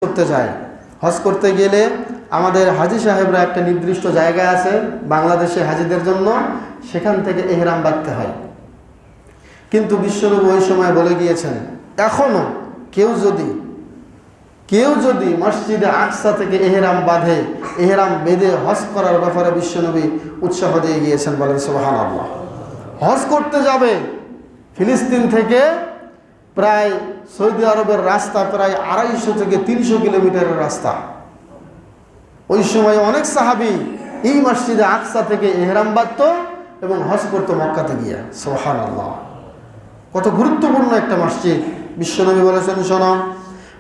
করতে যায়। হজ করতে গেলে আমাদের হাজি সাহেবরা একটা নির্দিষ্ট জায়গায় আছে বাংলাদেশে হাজিদের জন্য, সেখান থেকে এহরাম বাঁধতে হয়। কিন্তু বিশ্বনবী ওই সময় বলে গিয়েছেন, এখনো কেউ যদি মসজিদে আকসা থেকে এহরাম বাঁধে, এহরাম বেঁধে হজ করার ব্যাপারে বিশ্বনবী উৎসাহ দিয়ে গিয়েছেন। বলেন সুবহানাল্লাহ। হজ করতে যাবে ফিলিস্তিন থেকে প্রায় সৌদি আরবের রাস্তা প্রায় 250 থেকে 300 কিলোমিটারের রাস্তা। ওই সময় অনেক সাহাবী এই মসজিদে আকসা থেকে এহরাম বাঁধত এবং হজ করতো মক্কাতে গিয়া। সুবহানাল্লাহ, কত গুরুত্বপূর্ণ একটা মসজিদ। বিশ্বনবী বলেছেন, শোনো,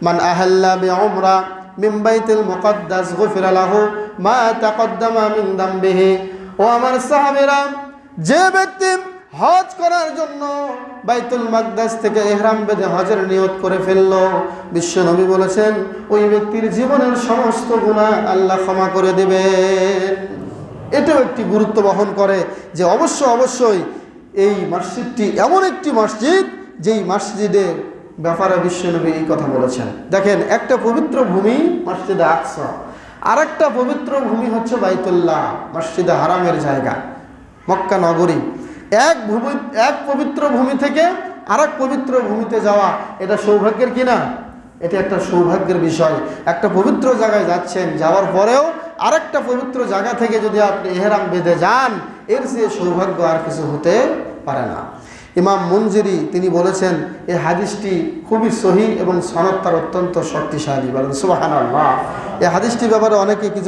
মান আহাল্লা বিউমরা মিন বাইতিল মুকদ্দাস গুফিরা লাহু মা তাকদ্দামা মিন যামবিহি। ও আমার সাহাবীরা, যে ব্যক্তি হজ করার জন্য বাইতুল মাকদাস থেকে ইহরাম বেঁধে হজের নিয়ত করে ফেলল, বিশ্বনবী বলেছেন ওই ব্যক্তির জীবনের সমস্ত গুনাহ আল্লাহ ক্ষমা করে দেবেন। এটাও একটি গুরুত্ব বহন করে যে অবশ্যই এই মসজিদটি এমন একটি মসজিদ যেই মসজিদের ব্যাপারে বিশ্বনবী এই কথা বলেছেন। দেখেন, একটা পবিত্র ভূমি মসজিদে আকসা, আর একটা পবিত্র ভূমি হচ্ছে বাইতুল্লাহ, মসজিদে হারামের জায়গা, মক্কা নগরী। এক পবিত্র ভূমি থেকে আরেক পবিত্র ভূমিতে যাওয়া, এটা সৌভাগ্যের কিনা? এটা একটা সৌভাগ্যের বিষয়। একটা পবিত্র জায়গায় যাচ্ছেন, যাওয়ার পরেও আরেকটা পবিত্র জায়গা থেকে যদি আপনি ইহরাম বেঁধে যান, এর চেয়ে সৌভাগ্য আর কিছু হতে পারে না। ইমাম মুনজিরি তিনি বলেছেন এই হাদিসটি খুবই সহিহ এবং সনদ তার অত্যন্ত শক্তিশালী। বলেন সুবহানাল্লাহ। এই হাদিসটির ব্যাপারে অনেকে কিছু